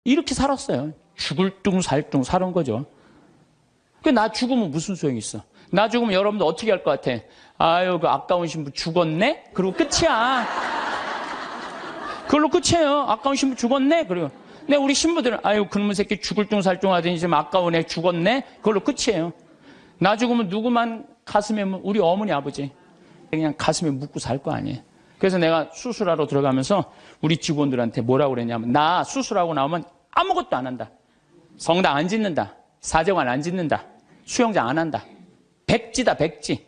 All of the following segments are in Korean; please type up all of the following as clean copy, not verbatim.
이렇게 살았어요. 죽을 둥 살 둥 사는 거죠. 나 죽으면 무슨 소용이 있어? 나 죽으면 여러분들 어떻게 할 것 같아? 아유, 그 아까운 신부 죽었네? 그리고 끝이야. 그걸로 끝이에요. 아까운 신부 죽었네? 그리고. 근데 우리 신부들은, 아유, 그놈의 새끼 죽을 둥 살 둥 하더니 지금 아까운 애 죽었네? 그걸로 끝이에요. 나 죽으면 누구만 가슴에, 우리 어머니, 아버지. 그냥 가슴에 묻고 살 거 아니에요. 그래서 내가 수술하러 들어가면서 우리 직원들한테 뭐라고 그랬냐면, 나 수술하고 나오면 아무것도 안 한다. 성당 안 짓는다. 사정관 안 짓는다. 수영장 안 한다. 백지다, 백지.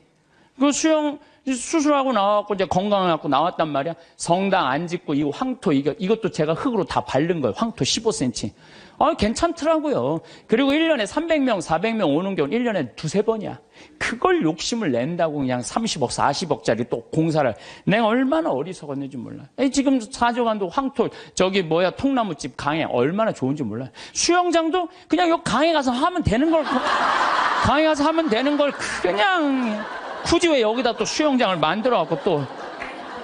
그 수술하고 나와갖고 이제 건강해갖고 나왔단 말이야. 성당 안 짓고 이 황토, 이것도 제가 흙으로 다 바른 거예요. 황토 15cm. 괜찮더라고요. 그리고 1년에 300명, 400명 오는 경우 1년에 두세 번이야. 그걸 욕심을 낸다고 그냥 30억, 40억짜리 또 공사를. 내가 얼마나 어리석었는지 몰라. 지금 사정관도 황토, 통나무집 강에 얼마나 좋은지 몰라. 수영장도 그냥 여기 강에 가서 하면 되는 걸, 강에 가서 하면 되는 걸 그냥 굳이 왜 여기다 또 수영장을 만들어갖고 또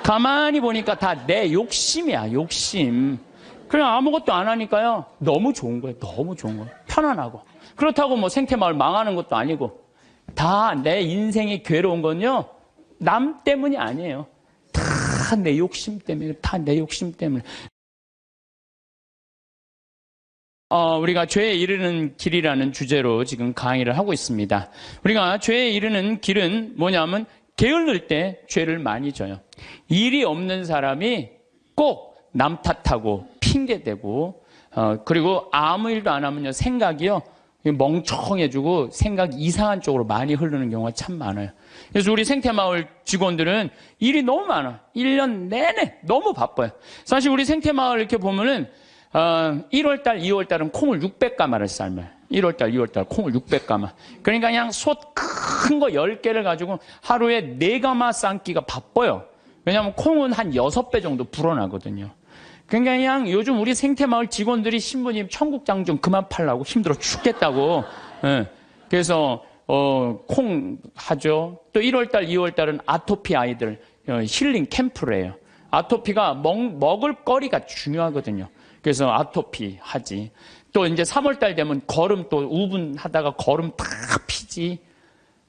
가만히 보니까 다 내 욕심이야, 욕심. 그냥 아무것도 안 하니까요. 너무 좋은 거예요. 너무 좋은 거예요. 편안하고. 그렇다고 뭐 생태마을 망하는 것도 아니고. 다 내 인생이 괴로운 건요. 남 때문이 아니에요. 다 내 욕심 때문에. 다 내 욕심 때문에. 우리가 죄에 이르는 길이라는 주제로 지금 강의를 하고 있습니다. 우리가 죄에 이르는 길은 뭐냐면 게을를 때 죄를 많이 져요. 일이 없는 사람이 꼭 남 탓하고 핑계대고 그리고 아무 일도 안 하면요 생각이요 멍청해지고 생각이 이상한 쪽으로 많이 흐르는 경우가 참 많아요. 그래서 우리 생태마을 직원들은 일이 너무 많아. 1년 내내 너무 바빠요. 사실 우리 생태마을 이렇게 보면은 1월달, 2월달은 콩을 600가마를 삶아요. 1월달, 2월달 콩을 600가마. 그러니까 그냥 솥 큰 거 10개를 가지고 하루에 4가마 삶기가 바빠요. 왜냐하면 콩은 한 6배 정도 불어나거든요. 그러니까 그냥 요즘 우리 생태마을 직원들이 신부님 청국장 좀 그만 팔라고 힘들어 죽겠다고. 그래서 콩 하죠. 또 1월달, 2월달은 아토피 아이들 힐링 캠프를 해요. 아토피가 먹을 거리가 중요하거든요. 그래서 아토피 하지. 또 이제 3월달 되면 거름 또 우분하다가 거름 다 피지.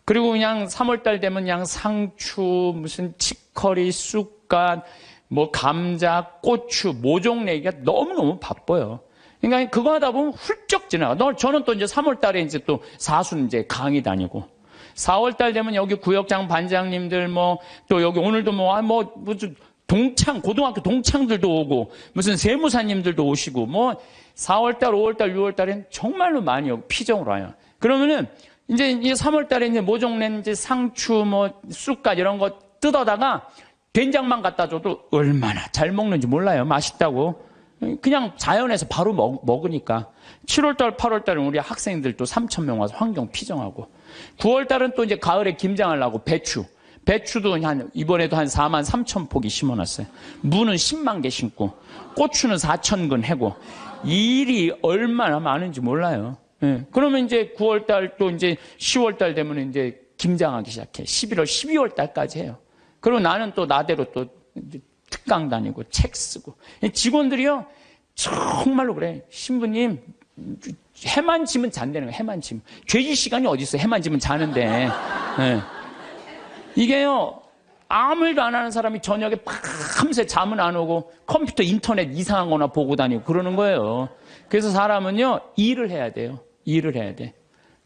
그리고 그냥 3월달 되면 그냥 상추, 무슨 치커리, 쑥갓, 뭐 감자, 고추, 모종 내기가 너무너무 바빠요. 그러니까 그거 하다 보면 훌쩍 지나가. 저는 또 이제 3월달에 이제 또 사순 이제 강의 다니고. 4월달 되면 여기 구역장 반장님들 또 여기 오늘도 무슨 고등학교 동창들도 오고, 무슨 세무사님들도 오시고, 4월달, 5월달, 6월달엔 정말로 많이 오고, 피정으로 와요. 그러면은, 이제 3월달에 이제 모종낸 이제 상추, 쑥갓 이런 거 뜯어다가 된장만 갖다 줘도 얼마나 잘 먹는지 몰라요. 맛있다고. 그냥 자연에서 바로 먹으니까. 7월달, 8월달은 우리 학생들도 3,000명 와서 환경 피정하고. 9월달은 또 이제 가을에 김장하려고 배추도 이번에도 한 4만 3천 포기 심어놨어요. 무는 10만 개 심고, 고추는 4,000근 해고. 일이 얼마나 많은지 몰라요. 그러면 이제 9월달 또 이제 10월달 되면 이제 김장하기 시작해. 11월, 12월달까지 해요. 그리고 나는 또 나대로 또 특강 다니고 책 쓰고. 직원들이요, 정말로 그래. 신부님, 해만 지면 잔다는 거예요. 해만 지면. 죄질 시간이 어디 있어? 해만 지면 자는데. 이게요, 아무 일도 안 하는 사람이 저녁에 밤새 잠은 안 오고 컴퓨터 인터넷 이상한 거나 보고 다니고 그러는 거예요. 그래서 사람은요, 일을 해야 돼요. 일을 해야 돼.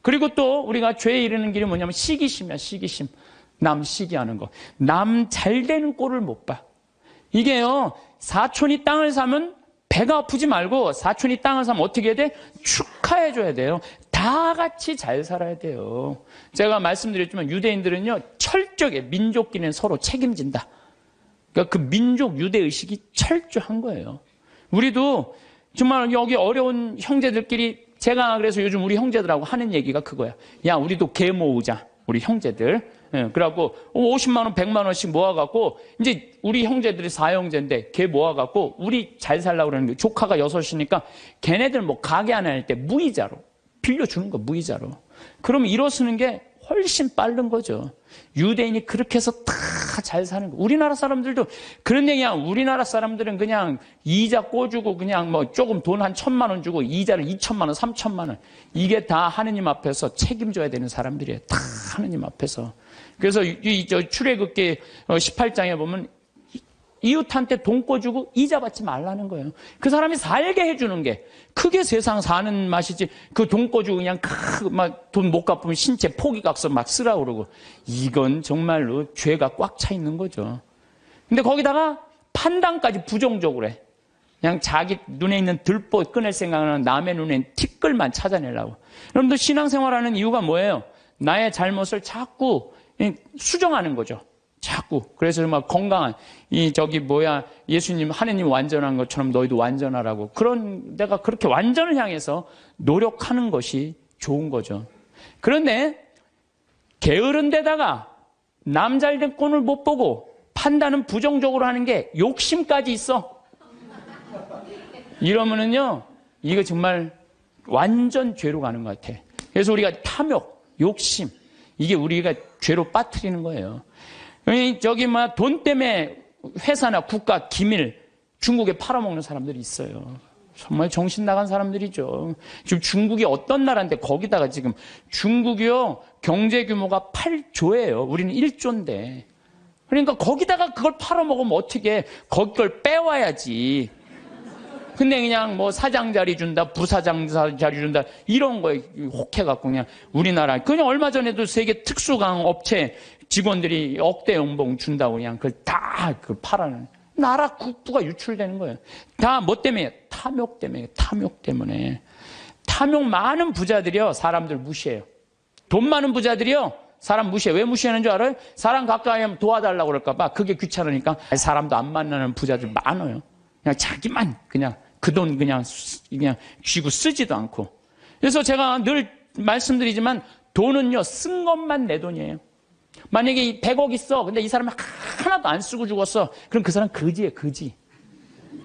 그리고 또 우리가 죄에 이르는 길이 뭐냐면 시기심이야, 시기심. 남 시기하는 거. 남 잘 되는 꼴을 못 봐. 이게요, 사촌이 땅을 사면 배가 아프지 말고 사촌이 땅을 사면 어떻게 해야 돼? 축하해줘야 돼요. 다 같이 잘 살아야 돼요. 제가 말씀드렸지만 유대인들은요, 철저하게 민족끼리는 서로 책임진다. 그러니까 그 민족 유대의식이 철저한 거예요. 우리도 정말 여기 어려운 형제들끼리 제가 그래서 요즘 우리 형제들하고 하는 얘기가 그거야. 야, 우리도 개 모으자. 우리 형제들. 그래갖고 50만 원, 100만 원씩 모아갖고 이제 우리 형제들이 4형제인데 개 모아갖고 우리 잘 살라고 그러는 거예요. 조카가 6이니까 걔네들 가게 하나 할 때 무이자로 빌려주는 거, 무이자로. 그러면 일어 쓰는 게 훨씬 빠른 거죠. 유대인이 그렇게 해서 다 잘 사는 거. 우리나라 사람들도 그런 얘기야. 우리나라 사람들은 그냥 이자 꿔주고 그냥 뭐 조금 돈 한 1,000만 원 주고 이자를 2,000만 원, 3,000만 원. 이게 다 하느님 앞에서 책임져야 되는 사람들이에요. 다 하느님 앞에서. 그래서 저 출애굽기 18장에 보면 이웃한테 돈 꿔주고 이자 받지 말라는 거예요. 그 사람이 살게 해주는 게 크게 세상 사는 맛이지. 그 돈 꿔주고 그냥 막 돈 못 갚으면 신체 포기각서 막 쓰라고 그러고. 이건 정말로 죄가 꽉 차 있는 거죠. 근데 거기다가 판단까지 부정적으로 해. 그냥 자기 눈에 있는 들보 끊을 생각은 남의 눈엔 티끌만 찾아내려고. 여러분들 신앙생활하는 이유가 뭐예요? 나의 잘못을 자꾸 수정하는 거죠. 자꾸. 그래서 막 건강한, 예수님, 하느님 완전한 것처럼 너희도 완전하라고. 내가 그렇게 완전을 향해서 노력하는 것이 좋은 거죠. 그런데, 게으른 데다가 남 잘된 꼴을 못 보고 판단은 부정적으로 하는 게 욕심까지 있어. 이러면은요, 이거 정말 완전 죄로 가는 것 같아. 그래서 우리가 탐욕, 욕심, 이게 우리가 죄로 빠뜨리는 거예요. 돈 때문에 회사나 국가 기밀 중국에 팔아먹는 사람들이 있어요. 정말 정신 나간 사람들이죠. 지금 중국이 어떤 나라인데 거기다가 지금 중국이요 경제 규모가 8조예요. 우리는 1조인데. 그러니까 거기다가 그걸 팔아먹으면 어떻게 거기 걸 빼와야지. 근데 그냥 뭐 사장 자리 준다, 부사장 자리 준다, 이런 거에 혹해갖고 그냥 우리나라, 그냥 얼마 전에도 세계 특수강 업체 직원들이 억대 연봉 준다고 그냥 그걸 다 팔아는. 나라 국부가 유출되는 거예요. 다 뭐 때문에? 탐욕 때문에, 탐욕 때문에. 탐욕 많은 부자들이요, 사람들 무시해요. 돈 많은 부자들이요, 사람 무시해. 왜 무시하는 줄 알아요? 사람 가까이 하면 도와달라고 그럴까봐. 그게 귀찮으니까 사람도 안 만나는 부자들 많아요. 그냥 자기만 그냥 그 돈 그냥 쥐고 쓰지도 않고. 그래서 제가 늘 말씀드리지만 돈은요, 쓴 것만 내 돈이에요. 만약에 100억 있어. 근데 이 사람이 하나도 안 쓰고 죽었어. 그럼 그 사람 거지예요, 거지.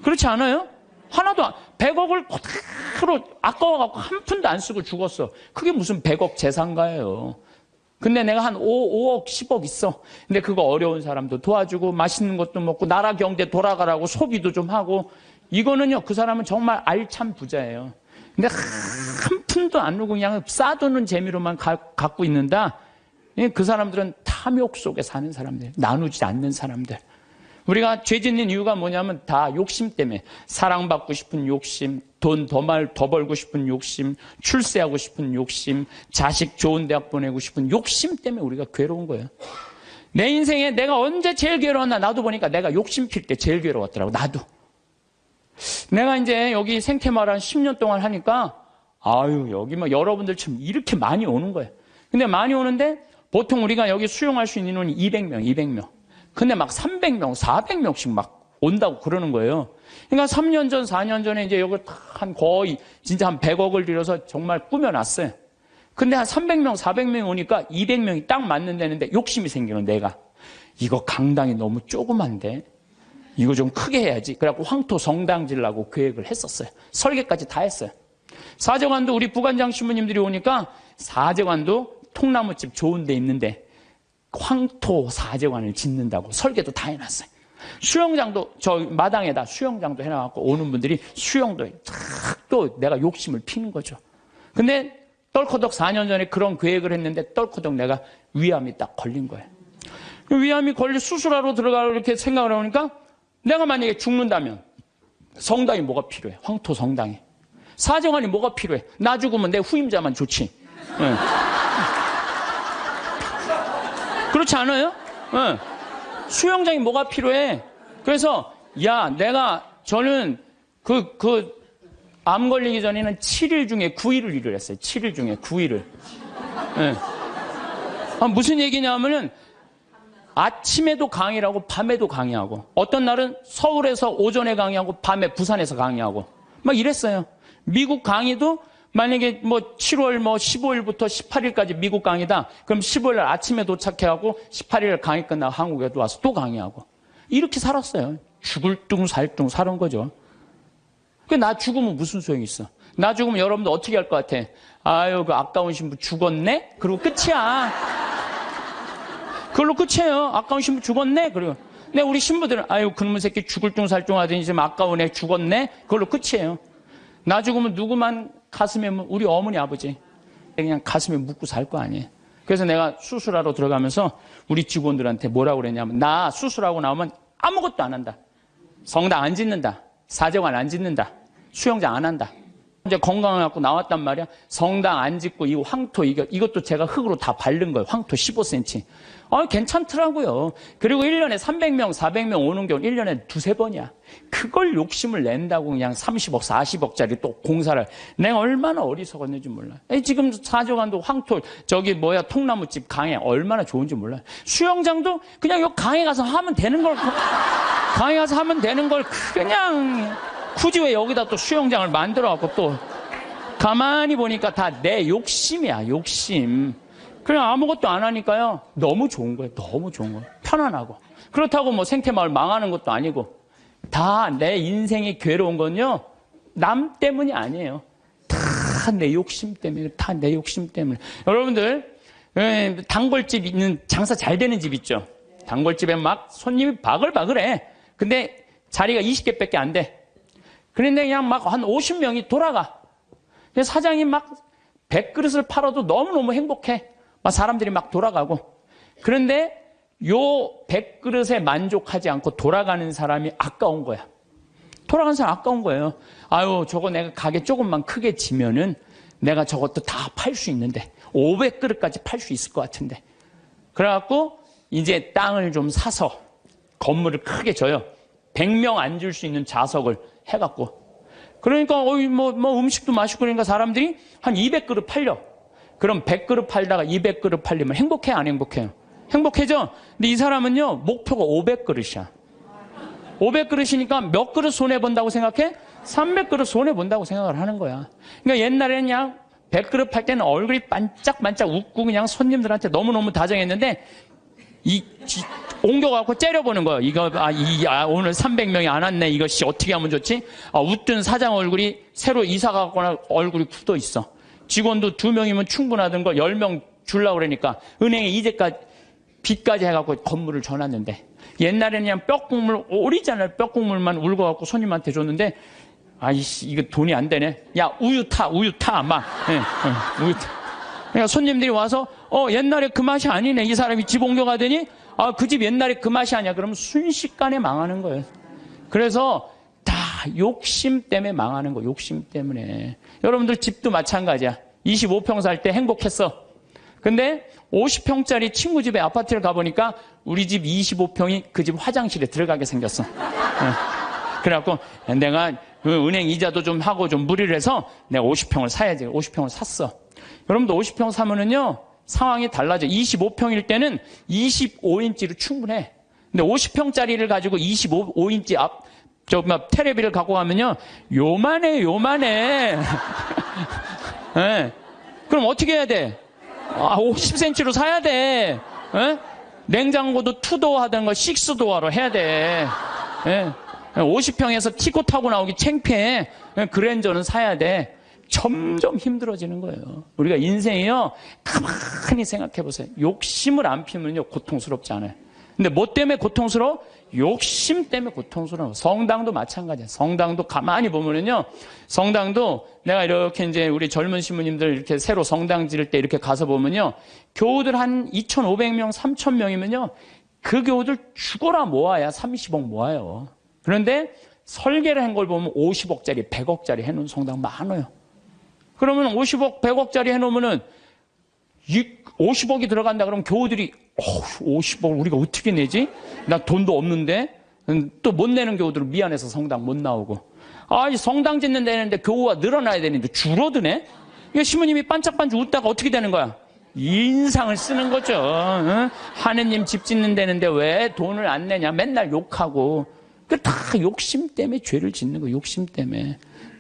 그렇지 않아요? 100억을 그대로 아까워갖고 한 푼도 안 쓰고 죽었어. 그게 무슨 100억 재산가예요. 근데 내가 한 5억, 10억 있어. 근데 그거 어려운 사람도 도와주고 맛있는 것도 먹고 나라 경제 돌아가라고 소비도 좀 하고. 이거는요, 그 사람은 정말 알찬 부자예요. 근데 한 푼도 안 누고 그냥 싸두는 재미로만 갖고 있는다. 그 사람들은 탐욕 속에 사는 사람들, 나누지 않는 사람들. 우리가 죄 짓는 이유가 뭐냐면 다 욕심 때문에. 사랑받고 싶은 욕심, 돈 더 벌고 싶은 욕심, 출세하고 싶은 욕심, 자식 좋은 대학 보내고 싶은 욕심 때문에 우리가 괴로운 거예요. 내 인생에 내가 언제 제일 괴로웠나? 나도 보니까 내가 욕심 필 때 제일 괴로웠더라고. 나도. 내가 이제 여기 생태마을 한 10년 동안 하니까 여기 뭐 여러분들처럼 이렇게 많이 오는 거예요. 근데 많이 오는데 보통 우리가 여기 수용할 수 있는 인원이 200명. 근데 막 300명, 400명씩 막 온다고 그러는 거예요. 그러니까 3년 전, 4년 전에 이제 여기 거의 진짜 한 100억을 들여서 정말 꾸며놨어요. 근데 한 300명, 400명이 오니까 200명이 딱 맞는다는데 욕심이 생기는 내가. 이거 강당이 너무 조그만데 이거 좀 크게 해야지. 그래갖고 황토 성당 지으려고 계획을 했었어요. 설계까지 다 했어요. 사제관도 우리 부관장 신부님들이 오니까 사제관도 통나무집 좋은 데 있는데 황토 사제관을 짓는다고 설계도 다 해놨어요. 수영장도 저 마당에다 수영장도 해놔갖고 오는 분들이 수영도 또 내가 욕심을 피는 거죠. 근데 떨커덕 4년 전에 그런 계획을 했는데 떨커덕 내가 위암이 딱 걸린 거예요. 위암이 걸려 수술하러 들어가려고 이렇게 생각을 해보니까 내가 만약에 죽는다면 성당이 뭐가 필요해? 황토 성당이. 사제관이 뭐가 필요해? 나 죽으면 내 후임자만 좋지. 네. 그렇지 않아요? 네. 수영장이 뭐가 필요해? 그래서 저는 암 걸리기 전에는 7일 중에 9일을 일을 했어요. 7일 중에 9일을. 네. 무슨 얘기냐면은 아침에도 강의하고 밤에도 강의하고 어떤 날은 서울에서 오전에 강의하고 밤에 부산에서 강의하고 막 이랬어요. 미국 강의도 만약에 7월 15일부터 18일까지 미국 강의다. 그럼 15일 날 아침에 도착해하고 18일 강의 끝나고 한국에도 와서 또 강의하고 이렇게 살았어요. 죽을 둥 살 둥 사는 거죠. 나 죽으면 무슨 소용이 있어? 나 죽으면 여러분들 어떻게 할 것 같아? 그 아까운 신부 죽었네? 그리고 끝이야. 그걸로 끝이에요. 아까운 신부 죽었네? 그리고. 근데 우리 신부들은, 아유, 그놈의 새끼 죽을 둥 살 둥 하더니 지금 아까운 애 죽었네? 그걸로 끝이에요. 나 죽으면 누구만 가슴에, 우리 어머니, 아버지. 그냥 가슴에 묻고 살 거 아니에요. 그래서 내가 수술하러 들어가면서 우리 직원들한테 뭐라고 그랬냐면, 나 수술하고 나오면 아무것도 안 한다. 성당 안 짓는다. 사제관 안 짓는다. 수영장 안 한다. 이제 건강해갖고 나왔단 말이야. 성당 안 짓고 이 황토 이것도 제가 흙으로 다 바른 거예요. 황토 15cm. 괜찮더라고요. 그리고 1년에 300명, 400명 오는 경우 1년에 두세 번이야. 그걸 욕심을 낸다고 그냥 30억, 40억짜리 또 공사를. 내가 얼마나 어리석었는지 몰라. 지금 사제관도 황토, 통나무집 강에 얼마나 좋은지 몰라. 수영장도 그냥 요 강에 가서 하면 되는 걸, 강에 가서 하면 되는 걸 그냥 굳이 왜 여기다 또 수영장을 만들어갖고 또 가만히 보니까 다 내 욕심이야, 욕심. 그냥 아무것도 안 하니까요. 너무 좋은 거예요. 너무 좋은 거예요. 편안하고. 그렇다고 뭐 생태마을 망하는 것도 아니고 다 내 인생이 괴로운 건요. 남 때문이 아니에요. 다 내 욕심 때문에. 다 내 욕심 때문에. 여러분들 단골집 있는 장사 잘 되는 집 있죠. 단골집에 막 손님이 바글바글해. 근데 자리가 20개밖에 안 돼. 그런데 그냥 막 한 50명이 돌아가. 사장이 막 100그릇을 팔아도 너무너무 행복해. 막 사람들이 막 돌아가고. 그런데 요 100그릇에 만족하지 않고 돌아가는 사람이 아까운 거야. 돌아가는 사람 아까운 거예요. 아유, 저거 내가 가게 조금만 크게 지면은 내가 저것도 다 팔 수 있는데 500그릇까지 팔 수 있을 것 같은데. 그래갖고 이제 땅을 좀 사서 건물을 크게 져요. 100명 앉을 수 있는 좌석을 해갖고. 그러니까 음식도 맛있고 그러니까 사람들이 한 200그릇 팔려. 그럼 100그릇 팔다가 200그릇 팔리면 행복해, 안 행복해요? 행복해져. 근데 이 사람은요, 목표가 500그릇이야. 500그릇이니까 몇 그릇 손해본다고 생각해? 300그릇 손해본다고 생각을 하는 거야. 그러니까 옛날에는 그냥 100그릇 팔 때는 얼굴이 반짝반짝 웃고 그냥 손님들한테 너무너무 다정했는데 옮겨갖고 째려보는 거예요. 오늘 300명이 안 왔네. 이것이 어떻게 하면 좋지? 웃던 사장 얼굴이 새로 이사가거나 얼굴이 굳어 있어. 직원도 2명이면 충분하던 걸 10명 주려고 그러니까 은행에 이제까지 빚까지 해갖고 건물을 줘놨는데 옛날에는 그냥 뼈국물, 오리지널 뼈국물만 울고갖고 손님한테 줬는데 아이씨 이거 돈이 안 되네. 야 우유 타 막 우유 타. 그러니까 손님들이 와서 옛날에 그 맛이 아니네. 이 사람이 집 옮겨가더니 그 집 옛날에 그 맛이 아니야. 그러면 순식간에 망하는 거예요. 그래서 다 욕심 때문에 망하는 거. 욕심 때문에. 여러분들 집도 마찬가지야. 25평 살 때 행복했어. 근데 50평짜리 친구 집에 아파트를 가보니까 우리 집 25평이 그 집 화장실에 들어가게 생겼어. 그래갖고 내가 그 은행 이자도 좀 하고 좀 무리를 해서 내가 50평을 사야지. 50평을 샀어. 여러분도 50평 사면은요, 상황이 달라져. 25평일 때는 25인치로 충분해. 근데 50평짜리를 가지고 25인치 테레비를 갖고 가면요, 요만해. 네. 그럼 어떻게 해야 돼? 50cm로 사야 돼. 네? 냉장고도 2도어 하던 걸 6도어로 해야 돼. 네. 50평에서 티코 타고 나오기 창피해. 그랜저는 사야 돼. 점점 힘들어지는 거예요. 우리가 인생이요, 가만히 생각해 보세요. 욕심을 안 피면요, 고통스럽지 않아요. 근데 뭐 때문에 고통스러워? 욕심 때문에 고통스러워. 성당도 마찬가지야. 성당도 가만히 보면은요, 성당도 내가 이렇게 이제 우리 젊은 신부님들 이렇게 새로 성당 지을 때 이렇게 가서 보면요, 교우들 한 2,500명, 3,000명이면요, 그 교우들 죽어라 모아야 30억 모아요. 그런데 설계를 한 걸 보면 50억짜리, 100억짜리 해놓은 성당 많아요. 그러면 50억, 100억짜리 해놓으면은 50억이 들어간다 그러면 교우들이 50억 우리가 어떻게 내지? 나 돈도 없는데. 또 못 내는 교우들은 미안해서 성당 못 나오고. 성당 짓는 데는데 교우가 늘어나야 되는데 줄어드네? 이거 신부님이 반짝반짝 웃다가 어떻게 되는 거야? 인상을 쓰는 거죠. 응? 하느님 집 짓는 데는데 왜 돈을 안 내냐? 맨날 욕하고. 그 다 욕심 때문에 죄를 짓는 거예요. 욕심 때문에.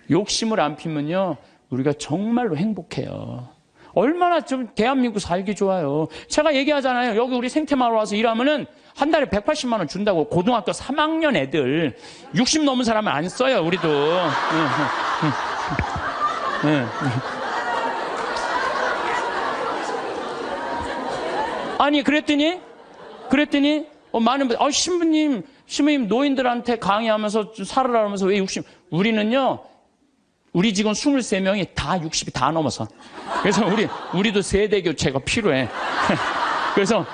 욕심을 안 피면요, 우리가 정말로 행복해요. 얼마나 좀 대한민국 살기 좋아요. 제가 얘기하잖아요. 여기 우리 생태마을 와서 일하면은 한 달에 180만 원 준다고. 고등학교 3학년 애들 60 넘은 사람은 안 써요. 우리도. 아니 그랬더니 그랬더니 많은 분들, 신부님 노인들한테 강의하면서 살으라 하면서 왜 60? 우리는요, 우리 지금 23명이 다 60이 다 넘어서. 그래서 우리도 세대 교체가 필요해. 그래서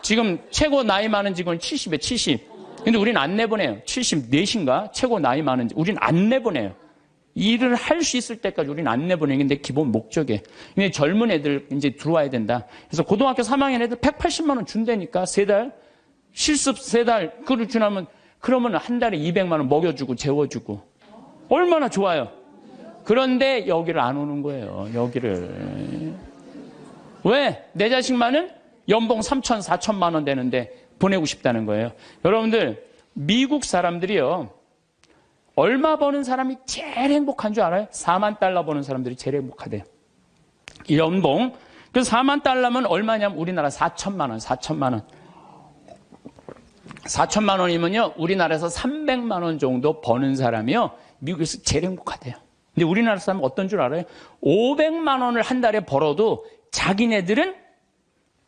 지금 최고 나이 많은 직원이 70에 70. 근데 우리는 안 내보내요. 74인가? 최고 나이 많은 우리는 안 내보내요. 일을 할 수 있을 때까지 우리는 안 내보내는 게 기본 목적이에요. 근데 젊은 애들 이제 들어와야 된다. 그래서 고등학교 3학년 애들 180만 원 준다니까, 3달. 실습 3달. 그걸 지나면, 그러면 한 달에 200만 원 먹여주고, 재워주고. 얼마나 좋아요. 그런데 여기를 안 오는 거예요. 여기를. 왜? 내 자식만은 연봉 3천, 4천만 원 되는데 보내고 싶다는 거예요. 여러분들, 미국 사람들이요, 얼마 버는 사람이 제일 행복한 줄 알아요? 4만 달러 버는 사람들이 제일 행복하대요. 연봉. 그래서 4만 달러면 얼마냐면 우리나라 4천만 원, 4천만 원. 4천만 원이면요, 우리나라에서 300만 원 정도 버는 사람이요, 미국에서 제일 행복하대요. 근데 우리나라 사람은 어떤 줄 알아요? 500만 원을 한 달에 벌어도 자기네들은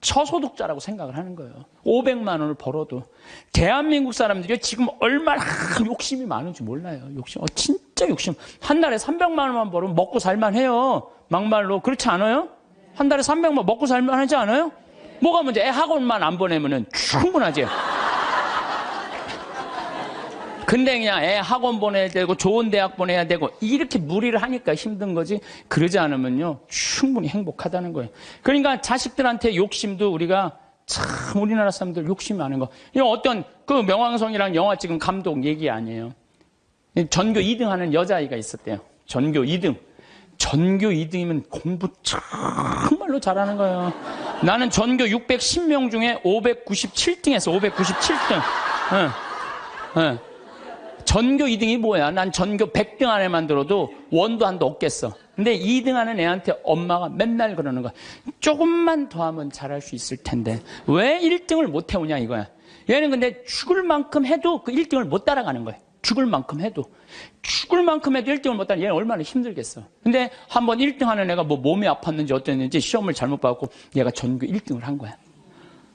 저소득자라고 생각을 하는 거예요. 500만 원을 벌어도. 대한민국 사람들이 지금 얼마나 욕심이 많은지 몰라요. 진짜 욕심. 한 달에 300만 원만 벌으면 먹고 살만 해요. 막말로. 그렇지 않아요? 한 달에 300만 먹고 살만 하지 않아요? 뭐가 문제? 애 학원만 안 보내면은 충분하지. 근데 그냥 애 학원 보내야 되고 좋은 대학 보내야 되고 이렇게 무리를 하니까 힘든 거지, 그러지 않으면요 충분히 행복하다는 거예요. 그러니까 자식들한테 욕심도 우리가 참, 우리나라 사람들 욕심이 많은 거. 이거 어떤 그 명왕성이랑 영화 찍은 감독 얘기 아니에요. 전교 2등 하는 여자아이가 있었대요. 전교 2등. 전교 2등이면 공부 정말로 잘하는 거예요. 나는 전교 610명 중에 597등 했어. 597등. 응. 전교 2등이 뭐야? 난 전교 100등 안에만 들어도 원도 한도 없겠어. 근데 2등 하는 애한테 엄마가 맨날 그러는 거야. 조금만 더 하면 잘할 수 있을 텐데 왜 1등을 못 해오냐 이거야. 얘는 근데 죽을 만큼 해도 그 1등을 못 따라가는 거야. 죽을 만큼 해도 1등을 못 따라. 얘는 얼마나 힘들겠어. 근데 한번 1등 하는 애가 뭐 몸이 아팠는지 어땠는지 시험을 잘못 봐갖고 얘가 전교 1등을 한 거야.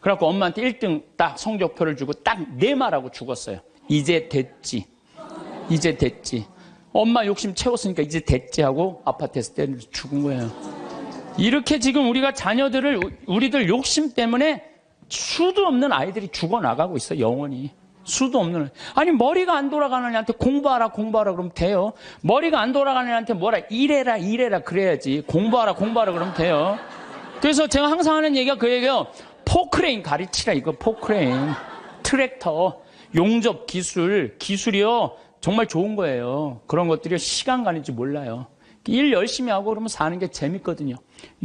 그래갖고 엄마한테 1등 딱 성적표를 주고 딱 네 말하고 죽었어요. 이제 됐지. 엄마 욕심 채웠으니까 이제 됐지 하고 아파트에서 때려 죽은 거예요. 이렇게 지금 우리가 자녀들을, 우리들 욕심 때문에 수도 없는 아이들이 죽어나가고 있어. 영원히. 수도 없는. 아니 머리가 안 돌아가는 애한테 공부하라 그러면 돼요. 머리가 안 돌아가는 애한테 뭐라 이래라 그래야지. 공부하라 그러면 돼요. 그래서 제가 항상 하는 얘기가 그 얘기예요. 포크레인 가르치라 이거. 포크레인, 트랙터, 용접 기술이요 정말 좋은 거예요. 그런 것들이 시간 가는지 몰라요. 일 열심히 하고 그러면 사는 게 재밌거든요.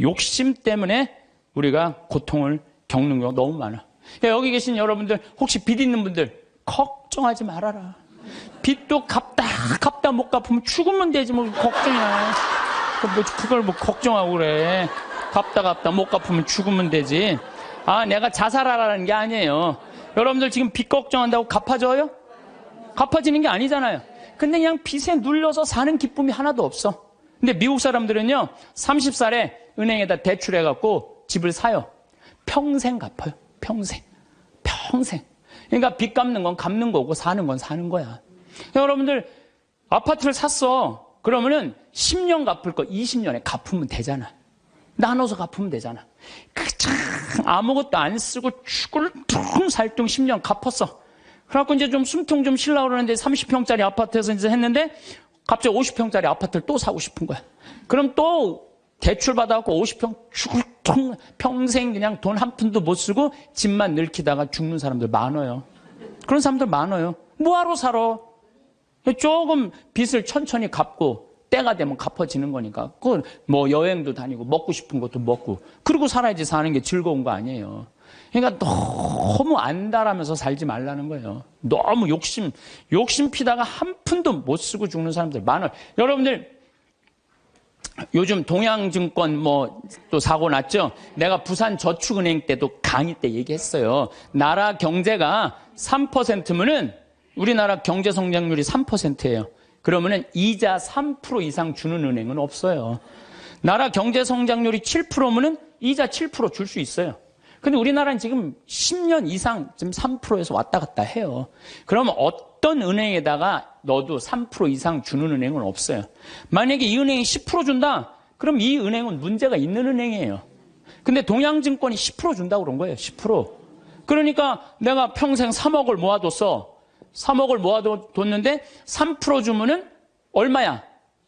욕심 때문에 우리가 고통을 겪는 경우가 너무 많아. 여기 계신 여러분들, 혹시 빚 있는 분들 걱정하지 말아라. 빚도 갚다 못 갚으면 죽으면 되지 뭐 걱정이야. 그걸 뭐 걱정하고 그래. 갚다 못 갚으면 죽으면 되지. 내가 자살하라는 게 아니에요. 여러분들 지금 빚 걱정한다고 갚아져요? 갚아지는 게 아니잖아요. 근데 그냥 빚에 눌려서 사는 기쁨이 하나도 없어. 근데 미국 사람들은요 30살에 은행에다 대출해갖고 집을 사요. 평생 갚아요. 평생. 그러니까 빚 갚는 건 갚는 거고 사는 건 사는 거야. 여러분들 아파트를 샀어. 그러면은 10년 갚을 거 20년에 갚으면 되잖아. 나눠서 갚으면 되잖아. 그참 아무것도 안 쓰고 죽을 둥살둥 10년 갚았어. 그래갖고 이제 좀 숨통 좀 쉬려고 그러는데 30평짜리 아파트에서 이제 했는데 갑자기 50평짜리 아파트를 또 사고 싶은 거야. 그럼 또 대출 받아갖고 50평 죽을 평생 그냥 돈 한 푼도 못 쓰고 집만 늙히다가 죽는 사람들 많아요. 그런 사람들 많아요. 뭐하러 살아? 조금 빚을 천천히 갚고 때가 되면 갚아지는 거니까. 그 뭐 여행도 다니고 먹고 싶은 것도 먹고 그러고 살아야지 사는 게 즐거운 거 아니에요. 그러니까 너무 안달하면서 살지 말라는 거예요. 너무 욕심 피다가 한 푼도 못 쓰고 죽는 사람들 많아요. 여러분들 요즘 동양증권 또 사고 났죠? 내가 부산저축은행 때도 강의 때 얘기했어요. 나라 경제가 3%면은 우리나라 경제 성장률이 3%예요. 그러면은 이자 3% 이상 주는 은행은 없어요. 나라 경제 성장률이 7%면은 이자 7% 줄 수 있어요. 근데 우리나라는 지금 10년 이상 지금 3%에서 왔다 갔다 해요. 그러면 어떤 은행에다가 넣어도 3% 이상 주는 은행은 없어요. 만약에 이 은행이 10% 준다? 그럼 이 은행은 문제가 있는 은행이에요. 근데 동양증권이 10% 준다고 그런 거예요. 10%. 그러니까 내가 평생 3억을 모아뒀어. 3억을 모아뒀는데 3% 주면은 얼마야?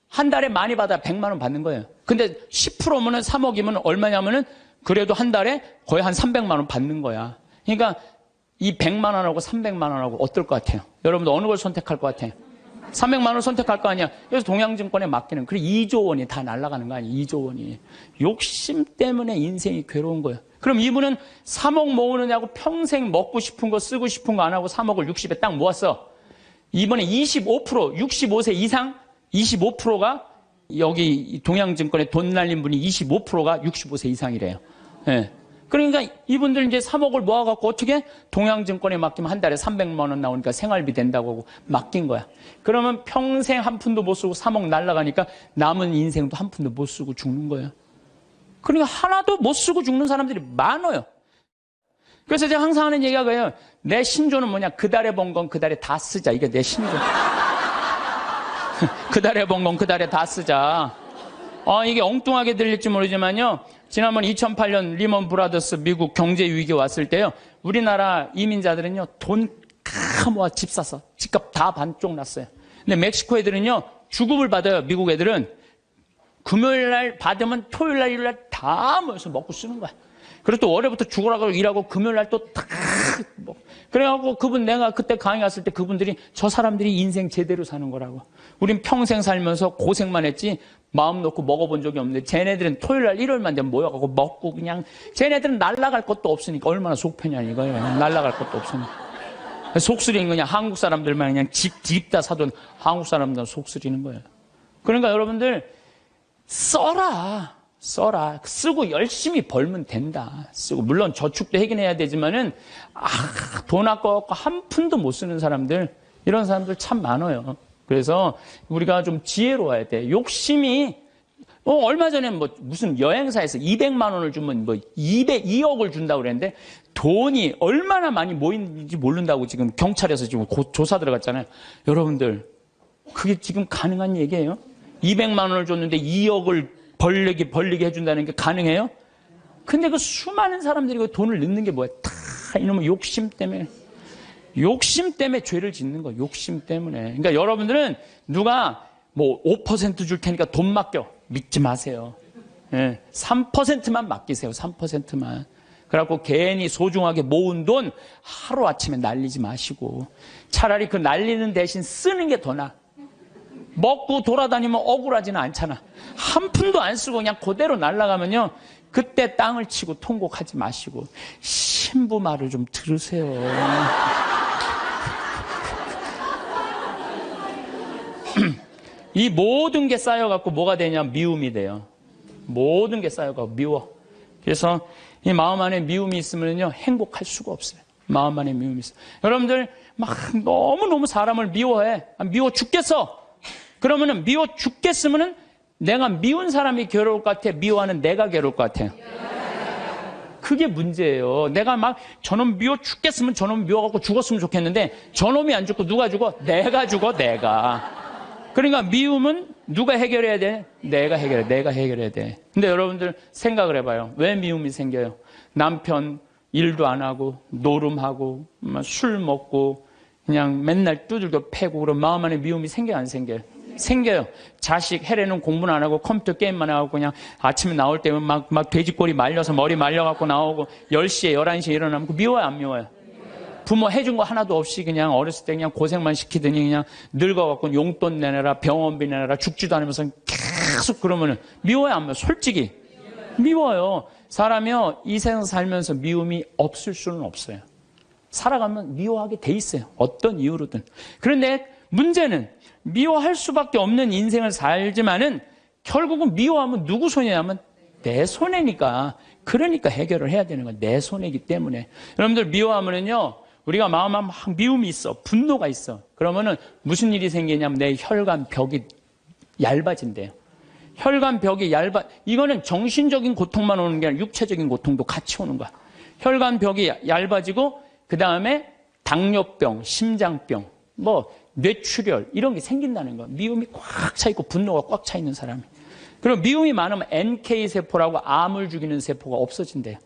한 달에 많이 받아 100만 원 받는 거예요. 근데 10%면은 3억이면 얼마냐면은 그래도 한 달에 거의 한 300만 원 받는 거야. 그러니까 이 100만 원하고 300만 원하고 어떨 것 같아요? 여러분들 어느 걸 선택할 것 같아요? 300만 원 선택할 거 아니야. 그래서 동양증권에 맡기는. 그래 2조 원이 다 날아가는 거 아니야. 2조 원이. 욕심 때문에 인생이 괴로운 거예요. 그럼 이분은 3억 모으느냐고 평생 먹고 싶은 거 쓰고 싶은 거 안 하고 3억을 60에 딱 모았어. 이번에 25%, 65세 이상 25%가 여기 동양증권에 돈 날린 분이 25%가 65세 이상이래요. 예. 그러니까 이분들 이제 3억을 모아갖고 어떻게 동양증권에 맡기면 한 달에 300만 원 나오니까 생활비 된다고 하고 맡긴 거야. 그러면 평생 한 푼도 못 쓰고 3억 날라가니까 남은 인생도 한 푼도 못 쓰고 죽는 거예요. 그러니까 하나도 못 쓰고 죽는 사람들이 많아요. 그래서 제가 항상 하는 얘기가 그래요. 내 신조는 뭐냐? 그 달에 번 건 그 달에 다 쓰자. 이게 내 신조. 그 달에 번 건 그 달에 다 쓰자. 이게 엉뚱하게 들릴지 모르지만요. 지난번 2008년 리먼 브라더스 미국 경제 위기 왔을 때요. 우리나라 이민자들은요. 돈 다 모아 집 사서 집값 다 반쪽 났어요. 근데 멕시코 애들은요. 주급을 받아요. 미국 애들은. 금요일 날 받으면 토요일 날 일요일 날 다 모여서 먹고 쓰는 거야. 그래서 또 월요일부터 죽으라고 일하고 금요일 날 또 다 먹고. 그래갖고 내가 그때 강의 갔을 때 그분들이 저 사람들이 인생 제대로 사는 거라고. 우린 평생 살면서 고생만 했지 마음 놓고 먹어본 적이 없는데 쟤네들은 토요일 날 일요일만 되면 모여갖고 먹고 그냥 쟤네들은 날라갈 것도 없으니까 얼마나 속 편냐 이거예요. 날라갈 것도 없으니까. 속쓰리는 거냐. 한국 사람들만 그냥 집 다 사돈 한국 사람들은 속쓰리는 거예요. 그러니까 여러분들 써라. 쓰고 열심히 벌면 된다. 쓰고 물론 저축도 하긴 해야 되지만은 돈 아까워갖고 한 푼도 못 쓰는 사람들 이런 사람들 참 많아요. 그래서 우리가 좀 지혜로워야 돼. 욕심이 얼마 전에 무슨 여행사에서 200만 원을 주면 2억을 준다고 그랬는데 돈이 얼마나 많이 모이는지 모른다고 지금 경찰에서 지금 조사 들어갔잖아요. 여러분들 그게 지금 가능한 얘기예요? 200만 원을 줬는데 2억을 벌리게 해준다는 게 가능해요? 근데 그 수많은 사람들이 그 돈을 넣는 게 뭐야? 다 이놈의 욕심 때문에 죄를 짓는 거야. 욕심 때문에. 그러니까 여러분들은 누가 5% 줄 테니까 돈 맡겨. 믿지 마세요. 3%만 맡기세요. 3%만. 그래갖고 괜히 소중하게 모은 돈 하루아침에 날리지 마시고 차라리 그 날리는 대신 쓰는 게 더 나아. 먹고 돌아다니면 억울하지는 않잖아. 한 푼도 안 쓰고 그냥 그대로 날아가면요. 그때 땅을 치고 통곡하지 마시고 신부 말을 좀 들으세요. 이 모든 게 쌓여갖고 뭐가 되냐? 미움이 돼요. 모든 게 쌓여갖고 미워. 그래서 이 마음 안에 미움이 있으면요. 행복할 수가 없어요. 마음 안에 미움이 있어요. 여러분들 막 너무너무 사람을 미워해. 미워 죽겠어. 그러면은 미워 죽겠으면은 내가 미운 사람이 괴로울 것 같아? 미워하는 내가 괴로울 것 같아요? 그게 문제예요. 내가 막 저놈 미워 죽겠으면 저놈 미워갖고 죽었으면 좋겠는데 저놈이 안 죽고 누가 죽어? 내가 죽어, 내가. 그러니까 미움은 누가 해결해야 돼? 내가 해결해야 돼. 근데 여러분들 생각을 해봐요. 왜 미움이 생겨요? 남편 일도 안 하고 노름하고 술 먹고 그냥 맨날 두들겨 패고 그런 마음 안에 미움이 생겨요, 안 생겨요? 생겨요. 자식 해례는 공부는 안 하고 컴퓨터 게임만 하고 그냥 아침에 나올 때면 막 돼지꼬리 말려서 머리 말려갖고 나오고 10시에 11시에 일어나면 미워요, 안 미워요? 부모 해준 거 하나도 없이 그냥 어렸을 때 그냥 고생만 시키더니 그냥 늙어갖고 용돈 내놔라, 병원비 내놔라, 죽지도 않으면서 계속 그러면은 미워요, 안 미워요? 솔직히. 미워요. 사람이요, 이 세상 살면서 미움이 없을 수는 없어요. 살아가면 미워하게 돼 있어요. 어떤 이유로든. 그런데 문제는 미워할 수밖에 없는 인생을 살지만은 결국은 미워하면 누구 손해냐면 내 손해니까. 그러니까 해결을 해야 되는 건 내 손해이기 때문에. 여러분들 미워하면은요, 우리가 마음에 막 미움이 있어. 분노가 있어. 그러면은 무슨 일이 생기냐면 내 혈관 벽이 얇아진대요. 혈관 벽이 이거는 정신적인 고통만 오는 게 아니라 육체적인 고통도 같이 오는 거야. 혈관벽이 얇아지고 그 다음에 당뇨병, 심장병, 뇌출혈 이런 게 생긴다는 거예요. 미움이 꽉 차 있고 분노가 꽉 차 있는 사람이. 그리고 미움이 많으면 NK세포라고 암을 죽이는 세포가 없어진대요.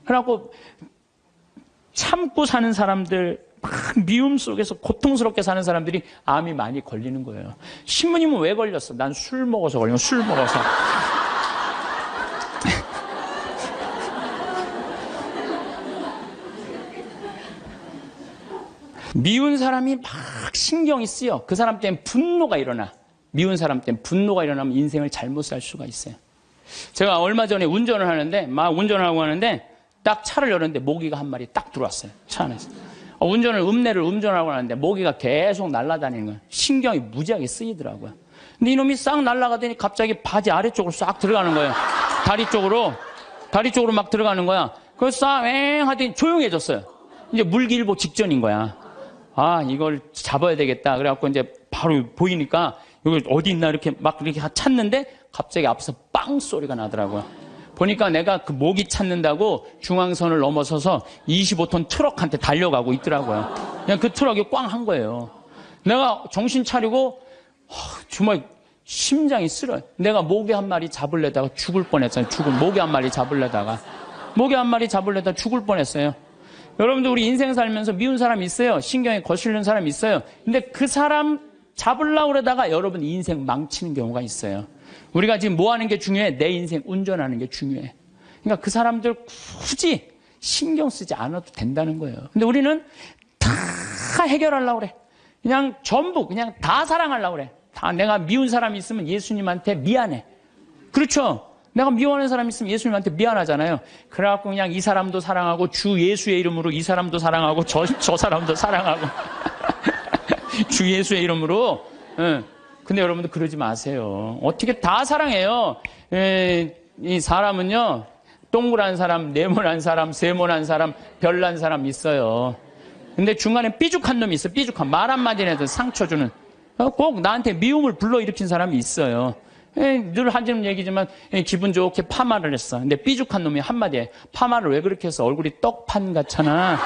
그래갖고 참고 사는 사람들, 막 미움 속에서 고통스럽게 사는 사람들이 암이 많이 걸리는 거예요. 신부님은 왜 걸렸어? 난 술 먹어서 걸린 거야. 술 먹어서. 미운 사람이 막 신경이 쓰여. 그 사람 때문에 분노가 일어나. 미운 사람 때문에 분노가 일어나면 인생을 잘못 살 수가 있어요. 제가 얼마 전에 운전을 하는데, 막 운전을 하고 하는데, 딱 차를 열었는데 모기가 한 마리 딱 들어왔어요. 차 안에서. 음내를 운전하고 하는데 모기가 계속 날아다니는 거예요. 신경이 무지하게 쓰이더라고요. 근데 이놈이 싹 날아가더니 갑자기 바지 아래쪽으로 싹 들어가는 거예요. 다리 쪽으로 막 들어가는 거야. 그래서 싹 하더니 조용해졌어요. 이제 물기일보 직전인 거야. 아, 이걸 잡아야 되겠다. 그래갖고 이제 바로 보이니까 여기 어디 있나 이렇게 찾는데 갑자기 앞에서 빵 소리가 나더라고요. 보니까 내가 그 모기 찾는다고 중앙선을 넘어서서 25톤 트럭한테 달려가고 있더라고요. 그냥 그 트럭이 꽝 한 거예요. 내가 정신 차리고 정말 심장이 쓰러요. 내가 모기 한 마리 잡으려다가 죽을 뻔했어요. 모기 한 마리 잡으려다가 죽을 뻔했어요. 여러분들 우리 인생 살면서 미운 사람 있어요. 신경이 거슬리는 사람 있어요. 근데 그 사람 잡으려고 그러다가 여러분 인생 망치는 경우가 있어요. 우리가 지금 뭐 하는 게 중요해? 내 인생 운전하는 게 중요해. 그러니까 그 사람들 굳이 신경 쓰지 않아도 된다는 거예요. 근데 우리는 다 해결하려고 그래. 그냥 전부 그냥 다 사랑하려고 그래. 다 내가 미운 사람이 있으면 예수님한테 미안해. 그렇죠? 내가 미워하는 사람이 있으면 예수님한테 미안하잖아요. 그래갖고 그냥 이 사람도 사랑하고 주 예수의 이름으로 이 사람도 사랑하고 저 사람도 사랑하고 주 예수의 이름으로. 근데 여러분들 그러지 마세요. 어떻게 다 사랑해요. 이 사람은요, 동그란 사람, 네모난 사람, 세모난 사람, 별난 사람 있어요. 근데 중간에 삐죽한 놈이 있어. 삐죽한 말 한마디 해도 상처 주는. 꼭 나한테 미움을 불러일으킨 사람이 있어요. 늘 하는 얘기지만 기분 좋게 파마를 했어. 근데 삐죽한 놈이 한마디 해. 파마를 왜 그렇게 했어? 얼굴이 떡판 같잖아.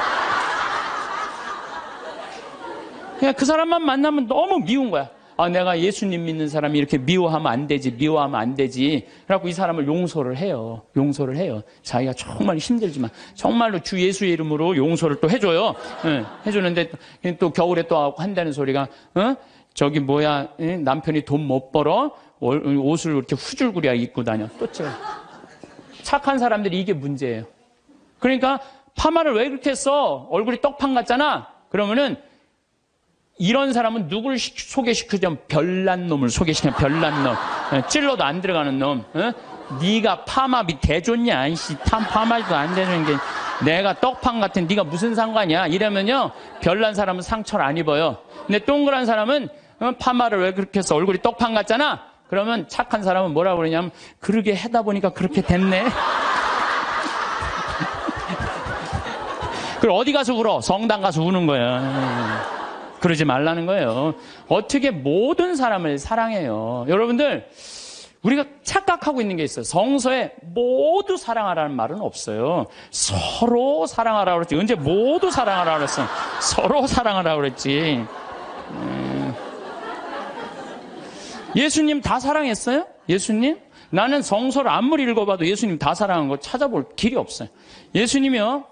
그냥 그 사람만 만나면 너무 미운 거야. 아, 내가 예수님 믿는 사람이 이렇게 미워하면 안 되지. 그래갖고 이 사람을 용서를 해요. 자기가 정말 힘들지만 정말로 주 예수의 이름으로 용서를 또 해줘요. 해주는데 또 겨울에 또 한다는 소리가 남편이 돈 못 벌어 옷을 이렇게 후줄구리야 입고 다녀. 또 착한 사람들이 이게 문제예요. 그러니까 파마를 왜 그렇게 했어? 얼굴이 떡판 같잖아. 그러면은 이런 사람은 누굴 소개시키자면 별난 놈을 소개시켜. 별난 놈. 찔러도 안 들어가는 놈. 네가 파마비 대줬냐? 이씨, 파마도 안 되는 게 내가 떡판 같은 네가 무슨 상관이야? 이러면요, 별난 사람은 상처를 안 입어요. 근데 동그란 사람은 파마를 왜 그렇게 해서 얼굴이 떡판 같잖아? 그러면 착한 사람은 뭐라고 그러냐면 그러게 하다 보니까 그렇게 됐네. 그리고 어디 가서 울어? 성당 가서 우는 거야. 그러지 말라는 거예요. 어떻게 모든 사람을 사랑해요. 여러분들, 우리가 착각하고 있는 게 있어요. 성서에 모두 사랑하라는 말은 없어요. 서로 사랑하라고 그랬지. 언제 모두 사랑하라고 그랬어? 서로 사랑하라고 그랬지. 예수님 다 사랑했어요? 예수님? 나는 성서를 아무리 읽어봐도 예수님 다 사랑한 거 찾아볼 길이 없어요. 예수님이요,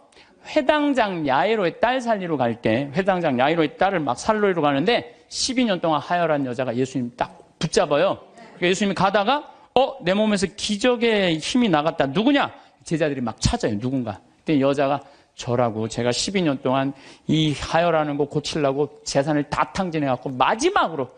회당장 야이로의 딸 살리러 갈 때, 회당장 야이로의 딸을 막 살리러 가는데 12년 동안 하혈한 여자가 예수님 딱 붙잡아요. 그러니까 예수님이 가다가 내 몸에서 기적의 힘이 나갔다. 누구냐? 제자들이 막 찾아요. 누군가. 그때 여자가 저라고, 제가 12년 동안 이 하혈하는 거 고치려고 재산을 다 탕진해갖고 마지막으로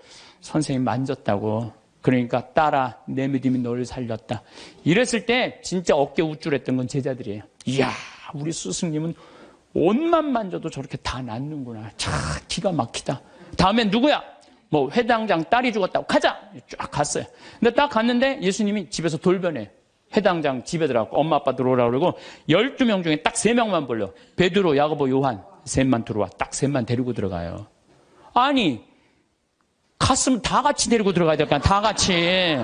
선생님 만졌다고. 그러니까 딸아, 내 믿음이 너를 살렸다. 이랬을 때 진짜 어깨 우쭐했던 건 제자들이에요. 이야, 우리 스승님은 옷만 만져도 저렇게 다 낫는구나. 참 기가 막히다. 다음엔 누구야? 회당장 딸이 죽었다고. 가자! 쫙 갔어요. 근데 딱 갔는데 예수님이 집에서 돌변해. 회당장 집에 들어가고 엄마 아빠 들어오라고 그러고 12명 중에 딱 3명만 불러. 베드로, 야고보, 요한 셋만 들어와. 딱 셋만 데리고 들어가요. 아니, 갔으면 다 같이 데리고 들어가야 될까? 다 같이.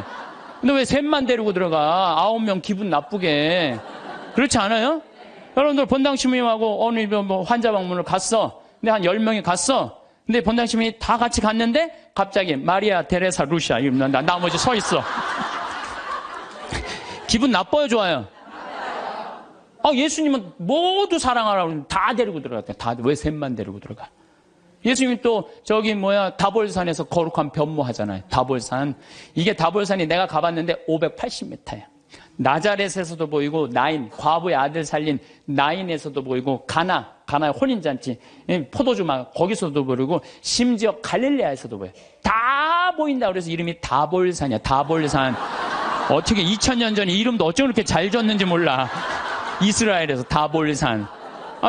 근데 왜 셋만 데리고 들어가? 9명 기분 나쁘게. 그렇지 않아요? 여러분들 본당 신부님하고 어느 뭐 환자 방문을 갔어. 근데 한 10명이 갔어. 근데 본당 신부님이 다 같이 갔는데 갑자기 마리아 테레사 루시아 이러면 나머지 서 있어. 기분 나빠요, 좋아요? 예수님은 모두 사랑하라고 다 데리고 들어갔대. 다. 왜 셋만 데리고 들어가? 예수님이 또 다볼산에서 거룩한 변모하잖아요. 다볼산. 이게 다볼산이 내가 가봤는데 580m야. 나자렛에서도 보이고 과부의 아들 살린 나인에서도 보이고 가나의 혼인잔치, 포도주 막 거기서도 보이고 심지어 갈릴레아에서도 보여요. 다 보인다 그래서 이름이 다볼산이야. 다볼산. 어떻게 2000년 전에 이름도 어쩜 그렇게 잘 졌는지 몰라. 이스라엘에서 다볼산.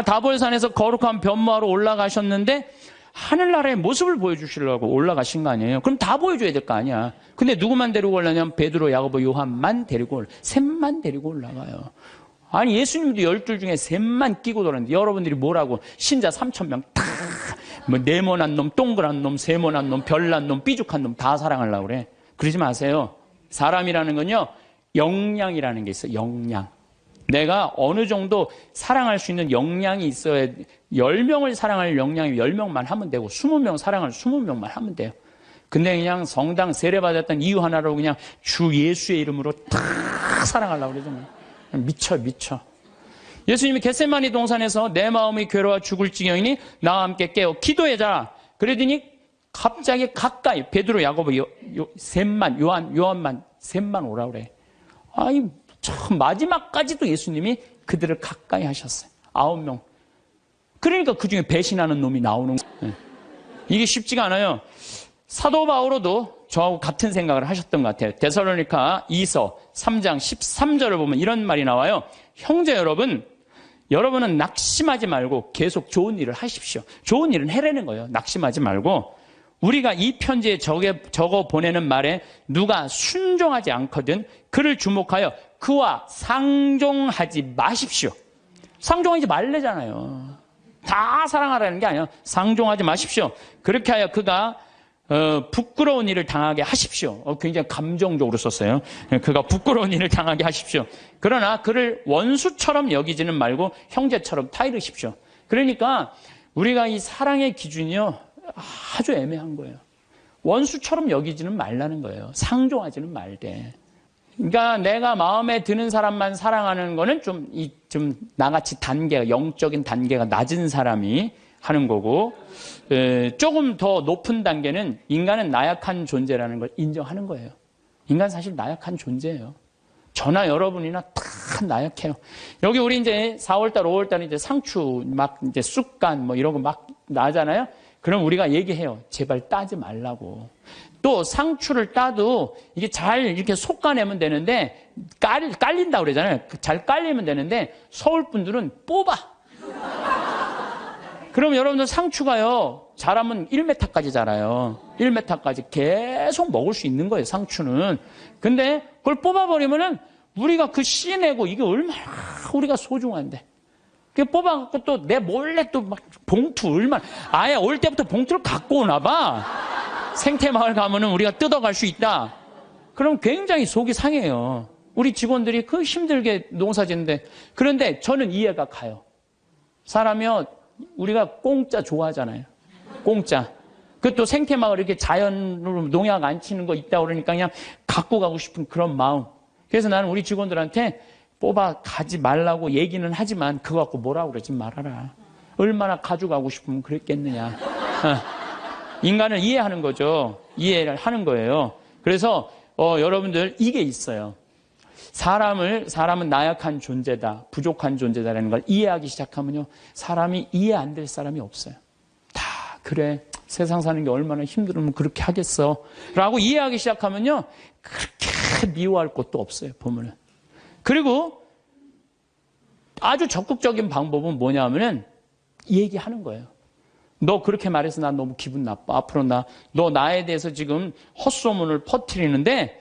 다볼산에서 거룩한 변모하러 올라가셨는데 하늘나라의 모습을 보여주시려고 올라가신 거 아니에요? 그럼 다 보여줘야 될 거 아니야. 근데 누구만 데리고 올라냐면 베드로, 야고보, 요한만 데리고 셋만 데리고 올라가요. 아니 예수님도 12 중에 셋만 끼고 돌았는데 여러분들이 뭐라고 신자 3000명 다 뭐 네모난 놈, 동그란 놈, 세모난 놈, 별난 놈, 삐죽한 놈 다 사랑하려고 그래. 그러지 마세요. 사람이라는 건요 역량이라는 게 있어요. 역량. 내가 어느 정도 사랑할 수 있는 역량이 있어야 10명을 사랑할 역량이 10명만 하면 되고 20명 사랑할 20명만 하면 돼요. 근데 그냥 성당 세례받았던 이유 하나로 그냥 주 예수의 이름으로 다 사랑하려고 그러잖아요. 미쳐. 예수님이 겟세마니 동산에서 내 마음이 괴로워 죽을 지경이니 나와 함께 깨어 기도해자. 그러더니 갑자기 가까이 베드로, 야고보, 셋만 요한만 셋만 오라 그래. 참 마지막까지도 예수님이 그들을 가까이 하셨어요. 9명. 그러니까 그중에 배신하는 놈이 나오는 거예요. 이게 쉽지가 않아요. 사도 바오로도 저하고 같은 생각을 하셨던 것 같아요. 데살로니가 2서 3장 13절을 보면 이런 말이 나와요. 형제 여러분은 낙심하지 말고 계속 좋은 일을 하십시오. 좋은 일은 해내는 거예요. 낙심하지 말고. 우리가 이 편지에 적어 보내는 말에 누가 순종하지 않거든 그를 주목하여 그와 상종하지 마십시오. 상종하지 말래잖아요. 다 사랑하라는 게 아니야. 상종하지 마십시오. 그렇게 하여 그가 부끄러운 일을 당하게 하십시오. 굉장히 감정적으로 썼어요. 그가 부끄러운 일을 당하게 하십시오. 그러나 그를 원수처럼 여기지는 말고 형제처럼 타이르십시오. 그러니까 우리가 이 사랑의 기준이요 아주 애매한 거예요. 원수처럼 여기지는 말라는 거예요. 상종하지는 말되. 그러니까 내가 마음에 드는 사람만 사랑하는 거는 좀 나같이 영적인 단계가 낮은 사람이 하는 거고, 조금 더 높은 단계는 인간은 나약한 존재라는 걸 인정하는 거예요. 인간 사실 나약한 존재예요. 저나 여러분이나 다 나약해요. 여기 우리 이제 4월달, 5월달 이제 상추 막 이제 쑥간 뭐 이런 거 막 나잖아요. 그럼 우리가 얘기해요. 제발 따지 말라고. 또 상추를 따도 이게 잘 이렇게 솎아내면 되는데 깔린다고 그러잖아요. 잘 깔리면 되는데 서울 분들은 뽑아. 그럼 여러분들 상추가요. 자라면 1m까지 자라요. 1m까지 계속 먹을 수 있는 거예요. 상추는. 근데 그걸 뽑아버리면은 우리가 그 씨 내고 이게 얼마나 우리가 소중한데. 그 뽑아갖고 또 내 몰래 또 막 봉투 얼마나 아예 올 때부터 봉투를 갖고 오나 봐. 생태마을 가면은 우리가 뜯어갈 수 있다. 그럼 굉장히 속이 상해요. 우리 직원들이 그 힘들게 농사 짓는데. 그런데 저는 이해가 가요. 사람이요, 우리가 공짜 좋아하잖아요. 공짜. 그것도 생태마을 이렇게 자연으로 농약 안 치는 거 있다 그러니까 그냥 갖고 가고 싶은 그런 마음. 그래서 나는 우리 직원들한테 뽑아 가지 말라고 얘기는 하지만 그거 갖고 뭐라고 그러지 말아라. 얼마나 가져가고 싶으면 그랬겠느냐. 인간을 이해하는 거죠. 이해를 하는 거예요. 그래서 여러분들 이게 있어요. 사람은 나약한 존재다, 부족한 존재다라는 걸 이해하기 시작하면요, 사람이 이해 안 될 사람이 없어요. 다 그래, 세상 사는 게 얼마나 힘들으면 그렇게 하겠어 라고 이해하기 시작하면요, 그렇게 미워할 것도 없어요. 보면은. 그리고 아주 적극적인 방법은 뭐냐면은 얘기하는 거예요. 너 그렇게 말해서 나 너무 기분 나빠. 앞으로 너 나에 대해서 지금 헛소문을 퍼뜨리는데,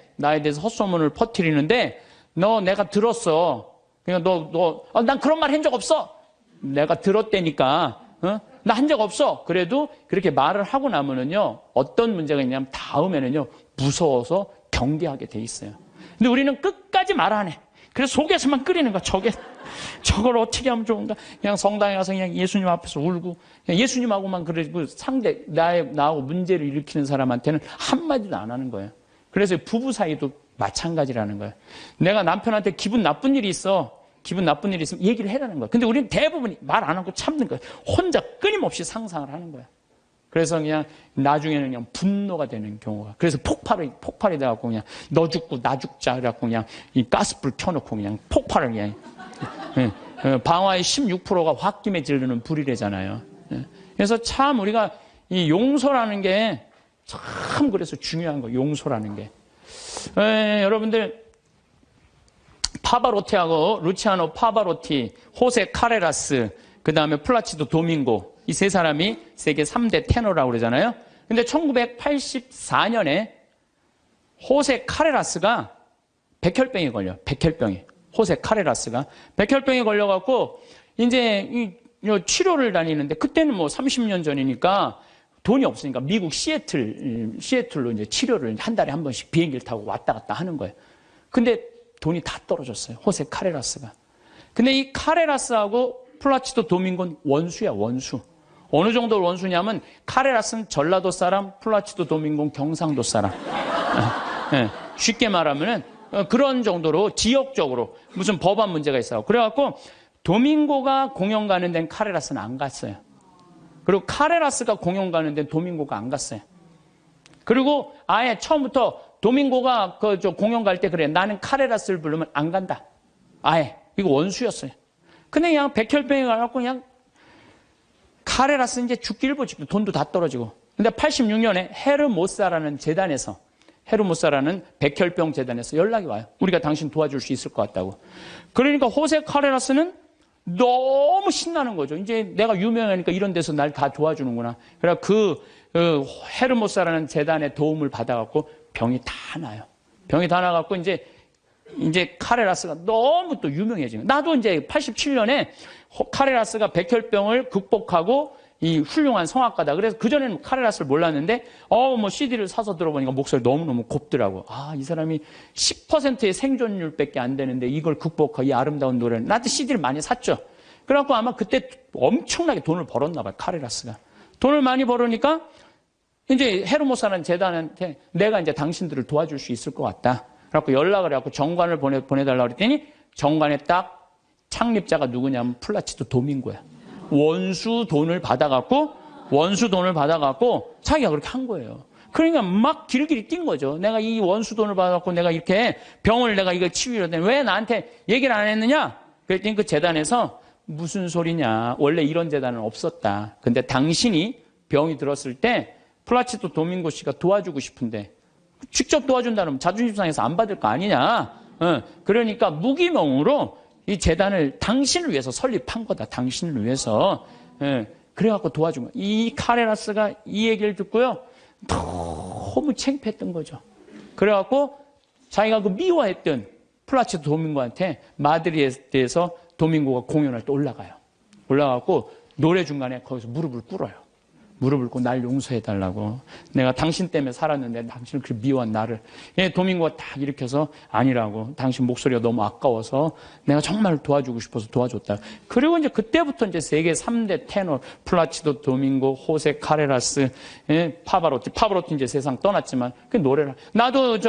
너 내가 들었어. 그러니까 난 그런 말 한 적 없어. 내가 들었다니까. 나 한 적 없어. 그래도 그렇게 말을 하고 나면은요, 어떤 문제가 있냐면 다음에는요, 무서워서 경계하게 돼 있어요. 근데 우리는 끝까지 말 안 해. 그래서 속에서만 끓이는 거야. 저걸 어떻게 하면 좋은가? 그냥 성당에 가서 그냥 예수님 앞에서 울고, 그냥 예수님하고만 그러고 나하고 문제를 일으키는 사람한테는 한마디도 안 하는 거예요. 그래서 부부 사이도 마찬가지라는 거예요. 내가 남편한테 기분 나쁜 일이 있으면 얘기를 해라는 거예요. 근데 우리는 대부분 말 안 하고 참는 거예요. 혼자 끊임없이 상상을 하는 거예요. 그래서 그냥 나중에는 그냥 분노가 되는 경우가. 그래서 폭발이 돼갖고 그냥 너 죽고 나 죽자. 그래갖고 그냥 이 가스불 켜놓고 그냥 폭발을 그냥. 방화의 16%가 홧김에 지르는 불이래잖아요. 그래서 참 우리가 이 용서라는 게 참 그래서 중요한 거예요. 용서라는 게. 여러분들 파바로티하고 루치아노 파바로티, 호세 카레라스, 그 다음에 플라치도 도밍고 이 세 사람이 세계 3대 테너라고 그러잖아요. 근데 1984년에 호세 카레라스가 백혈병에 걸려. 백혈병에. 호세 카레라스가 백혈병에 걸려갖고 이제 치료를 다니는데 그때는 뭐 30년 전이니까 돈이 없으니까 미국 시애틀로 이제 치료를 한 달에 한 번씩 비행기를 타고 왔다 갔다 하는 거예요. 근데 돈이 다 떨어졌어요. 호세 카레라스가. 근데 이 카레라스하고 플라치도 도밍고는 원수야, 원수. 어느 정도 원수냐면 카레라스는 전라도 사람, 플라치도 도밍고는 경상도 사람. 쉽게 말하면은 그런 정도로 지역적으로 무슨 법안 문제가 있어요. 그래갖고 도밍고가 공연 가는 데는 카레라스는 안 갔어요. 그리고 카레라스가 공연 가는 데는 도밍고가 안 갔어요. 그리고 아예 처음부터 도밍고가 공연 갈 때 그래. 나는 카레라스를 부르면 안 간다. 아예. 이거 원수였어요. 근데 그냥 백혈병에 가갖고 그냥 카레라스 이제 죽기 일보 직전 돈도 다 떨어지고. 근데 86년에 헤르모사라는 재단에서 헤르모사라는 백혈병 재단에서 연락이 와요. 우리가 당신 도와줄 수 있을 것 같다고. 그러니까 호세 카레라스는 너무 신나는 거죠. 이제 내가 유명하니까 이런 데서 날 다 도와주는구나. 그래 헤르모사라는 재단의 도움을 받아갖고 병이 다 나요. 병이 다 나갖고 이제 카레라스가 너무 또 유명해지는. 나도 이제 87년에 카레라스가 백혈병을 극복하고 이 훌륭한 성악가다. 그래서 그전에는 카레라스를 몰랐는데, CD를 사서 들어보니까 목소리 너무너무 곱더라고. 이 사람이 10%의 생존율밖에 안 되는데 이걸 극복하고 이 아름다운 노래를. 나도 CD를 많이 샀죠. 그래갖고 아마 그때 엄청나게 돈을 벌었나 봐요, 카레라스가. 돈을 많이 벌으니까 이제 헤르모사라는 재단한테 내가 이제 당신들을 도와줄 수 있을 것 같다. 그래갖고 연락을 해갖고 정관을 보내달라고 그랬더니 정관에 딱 창립자가 누구냐면 플라치도 도밍고야. 원수 돈을 받아갖고 자기가 그렇게 한 거예요. 그러니까 막 길길이 뛴 거죠. 내가 이 원수 돈을 받아갖고 내가 이렇게 병을 내가 이거 치유를 했더니 왜 나한테 얘기를 안 했느냐? 그랬더니 그 재단에서 무슨 소리냐. 원래 이런 재단은 없었다. 근데 당신이 병이 들었을 때 플라치도 도밍고 씨가 도와주고 싶은데 직접 도와준다면 자존심 상해서 안 받을 거 아니냐. 그러니까 무기명으로 이 재단을 당신을 위해서 설립한 거다. 당신을 위해서. 그래갖고 도와준 거야. 이 카레라스가 이 얘기를 듣고요. 너무 창피했던 거죠. 그래갖고 자기가 그 미워했던 플라치도 도밍고한테 마드리드에서 도밍고가 공연할 때 올라가고 노래 중간에 거기서 무릎을 꿇어요. 무릎을 꿇고 날 용서해달라고. 내가 당신 때문에 살았는데 당신을 그렇게 미워한 나를. 도밍고가 딱 일으켜서 아니라고. 당신 목소리가 너무 아까워서 내가 정말 도와주고 싶어서 도와줬다. 그리고 이제 그때부터 이제 세계 3대 테너 플라치도 도밍고, 호세 카레라스, 파바로티 이제 세상 떠났지만 그 노래를. 나도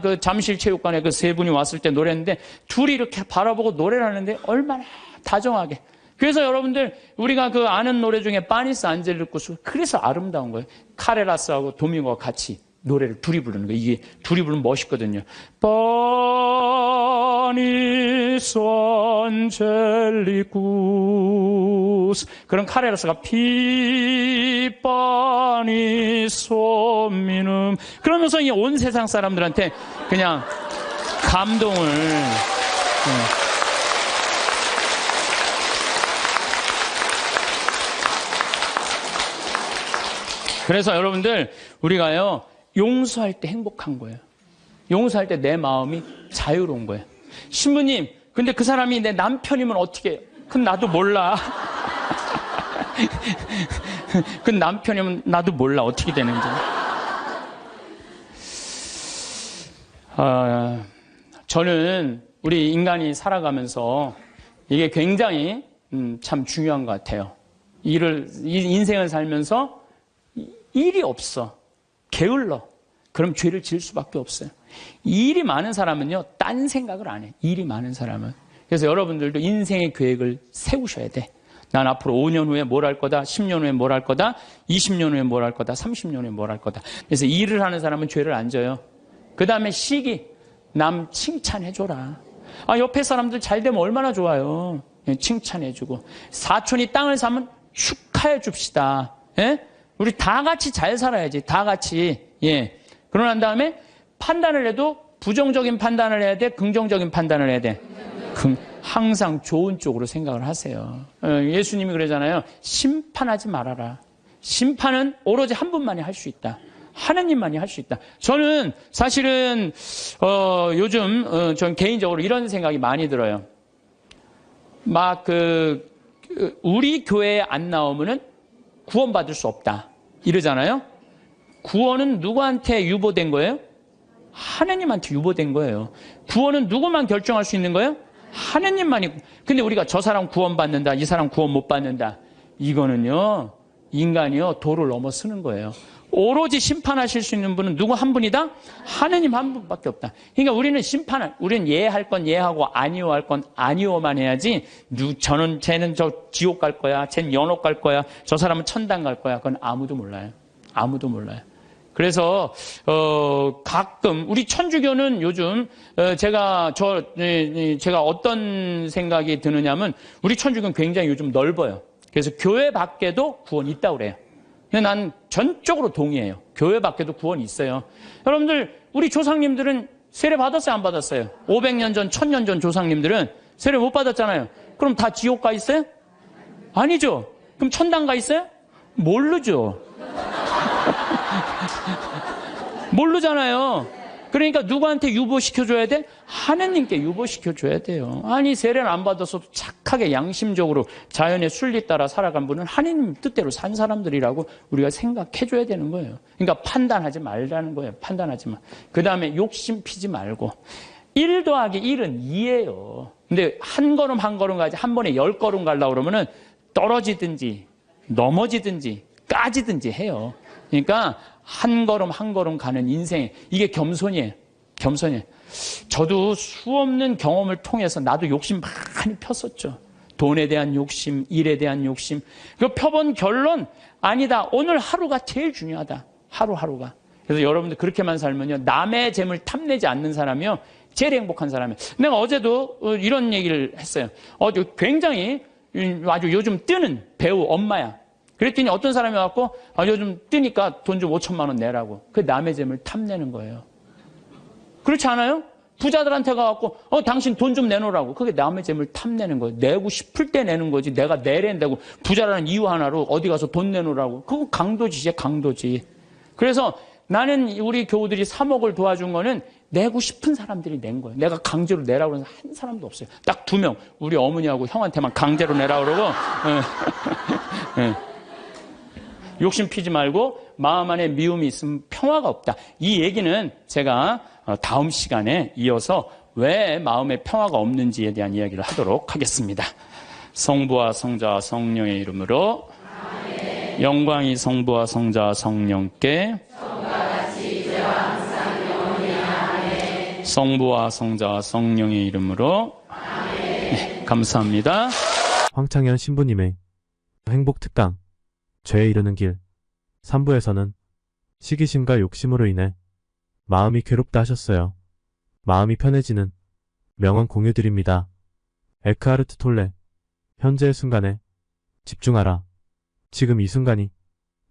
그 잠실 체육관에 그 세 분이 왔을 때 노래했는데 둘이 이렇게 바라보고 노래를 하는데 얼마나 다정하게. 그래서 여러분들 우리가 그 아는 노래 중에 파니스 안젤리쿠스 그래서 아름다운 거예요. 카레라스하고 도밍고가 같이 노래를 둘이 부르는 거예요. 이게 둘이 부르면 멋있거든요. 파니스 안젤리쿠스 그런 카레라스가 파니스 미눔 그러면서 온 세상 사람들한테 그냥 감동을 그래서 여러분들 우리가요 용서할 때 행복한 거예요. 용서할 때 내 마음이 자유로운 거예요. 신부님 근데 그 사람이 내 남편이면 어떻게 해요? 그건 나도 몰라. 그 남편이면 나도 몰라 어떻게 되는지. 저는 우리 인간이 살아가면서 이게 굉장히 참 중요한 것 같아요. 인생을 살면서 일이 없어. 게을러. 그럼 죄를 지을 수밖에 없어요. 일이 많은 사람은요, 딴 생각을 안 해. 일이 많은 사람은. 그래서 여러분들도 인생의 계획을 세우셔야 돼. 난 앞으로 5년 후에 뭘 할 거다, 10년 후에 뭘 할 거다, 20년 후에 뭘 할 거다, 30년 후에 뭘 할 거다. 그래서 일을 하는 사람은 죄를 안 져요. 그 다음에 시기, 남 칭찬해줘라. 옆에 사람들 잘 되면 얼마나 좋아요. 칭찬해주고. 사촌이 땅을 사면 축하해 줍시다. 예? 우리 다 같이 잘 살아야지. 다 같이. 예. 그러고 난 다음에 판단을 해도 부정적인 판단을 해야 돼? 긍정적인 판단을 해야 돼? 항상 좋은 쪽으로 생각을 하세요. 예수님이 그러잖아요. 심판하지 말아라. 심판은 오로지 한 분만이 할 수 있다. 하느님만이 할 수 있다. 저는 사실은 요즘 전 개인적으로 이런 생각이 많이 들어요. 막 우리 교회에 안 나오면은 구원받을 수 없다. 이러잖아요. 구원은 누구한테 유보된 거예요? 하느님한테 유보된 거예요. 구원은 누구만 결정할 수 있는 거예요? 하느님만이. 근데 우리가 저 사람 구원받는다, 이 사람 구원 못 받는다. 이거는요, 인간이요, 도를 넘어서는 거예요. 오로지 심판하실 수 있는 분은 누구 한 분이다? 하느님 한 분밖에 없다. 그러니까 우리는 예할 건 예하고 아니오 할 건 아니오만 해야지, 쟤는 저 지옥 갈 거야, 쟤는 연옥 갈 거야, 저 사람은 천당 갈 거야. 그건 아무도 몰라요. 아무도 몰라요. 그래서 가끔 우리 천주교는 요즘 제가 어떤 생각이 드느냐면 우리 천주교는 굉장히 요즘 넓어요. 그래서 교회 밖에도 구원이 있다고 그래요. 근데 난 전적으로 동의해요. 교회 밖에도 구원이 있어요. 여러분들 우리 조상님들은 세례 받았어요, 안 받았어요? 500년 전, 1000년 전 조상님들은 세례 못 받았잖아요. 그럼 다 지옥 가 있어요? 아니죠. 그럼 천당 가 있어요? 모르죠. 모르잖아요. 그러니까 누구한테 유보시켜줘야 돼? 하느님께 유보시켜줘야 돼요. 아니 세례를 안 받았어도 착하게 양심적으로 자연의 순리 따라 살아간 분은 하느님 뜻대로 산 사람들이라고 우리가 생각해줘야 되는 거예요. 그러니까 판단하지 말라는 거예요. 판단하지 마. 그 다음에 욕심 피지 말고. 1 더하기 1은 2예요. 근데 한 걸음 한 걸음 가지 한 번에 10걸음 가려고 그러면은 떨어지든지 넘어지든지 까지든지 해요. 그러니까 한 걸음 한 걸음 가는 인생, 이게 겸손이에요. 겸손이에요. 저도 수없는 경험을 통해서 나도 욕심 많이 폈었죠. 돈에 대한 욕심, 일에 대한 욕심. 그 펴본 결론, 아니다. 오늘 하루가 제일 중요하다. 하루하루가. 그래서 여러분들 그렇게만 살면요, 남의 재물 탐내지 않는 사람이요, 제일 행복한 사람이에요. 내가 어제도 이런 얘기를 했어요. 굉장히 아주 요즘 뜨는 배우 엄마야. 그랬더니 어떤 사람이 와갖고 요즘 뜨니까 돈 좀 5천만 원 내라고. 그 남의 재물 탐내는 거예요. 그렇지 않아요? 부자들한테 가갖고 당신 돈 좀 내놓으라고. 그게 남의 재물 탐내는 거예요. 내고 싶을 때 내는 거지. 내가 내랜다고 부자라는 이유 하나로 어디 가서 돈 내놓으라고. 그거 강도지, 강도지. 그래서 나는 우리 교우들이 3억을 도와준 거는 내고 싶은 사람들이 낸 거예요. 내가 강제로 내라고 해서 한 사람도 없어요. 딱 2명. 우리 어머니하고 형한테만 강제로 내라고 그러고. 욕심 피지 말고 마음 안에 미움이 있으면 평화가 없다. 이 얘기는 제가 다음 시간에 이어서 왜 마음에 평화가 없는지에 대한 이야기를 하도록 하겠습니다. 성부와 성자와 성령의 이름으로 아멘. 영광이 성부와 성자와 성령께 성부와 성자와 성령의 이름으로 아멘. 네, 감사합니다. 황창현 신부님의 행복특강 죄에 이르는 길 3부에서는 시기심과 욕심으로 인해 마음이 괴롭다 하셨어요. 마음이 편해지는 명언 공유드립니다. 에크하르트 톨레 현재의 순간에 집중하라. 지금 이 순간이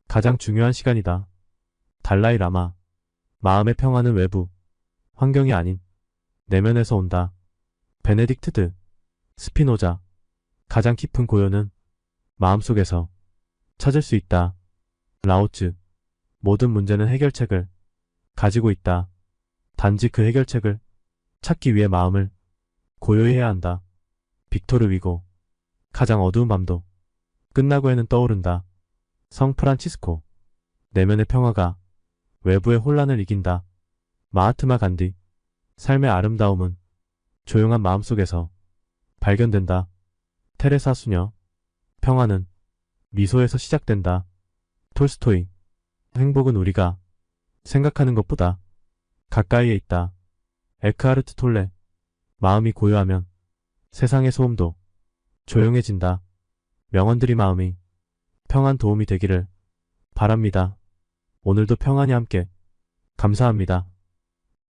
가장 중요한 시간이다. 달라이 라마 마음의 평화는 외부, 환경이 아닌 내면에서 온다. 베네딕트드 스피노자 가장 깊은 고요는 마음속에서 찾을 수 있다. 라오츠 모든 문제는 해결책을 가지고 있다. 단지 그 해결책을 찾기 위해 마음을 고요히 해야 한다. 빅토르 위고 가장 어두운 밤도 끝나고 해는 떠오른다. 성 프란치스코 내면의 평화가 외부의 혼란을 이긴다. 마하트마 간디 삶의 아름다움은 조용한 마음속에서 발견된다. 테레사 수녀. 평화는 미소에서 시작된다. 톨스토이. 행복은 우리가 생각하는 것보다 가까이에 있다. 에크하르트 톨레. 마음이 고요하면 세상의 소음도 조용해진다. 명언들이 마음이 평안 도움이 되기를 바랍니다. 오늘도 평안히 함께 감사합니다.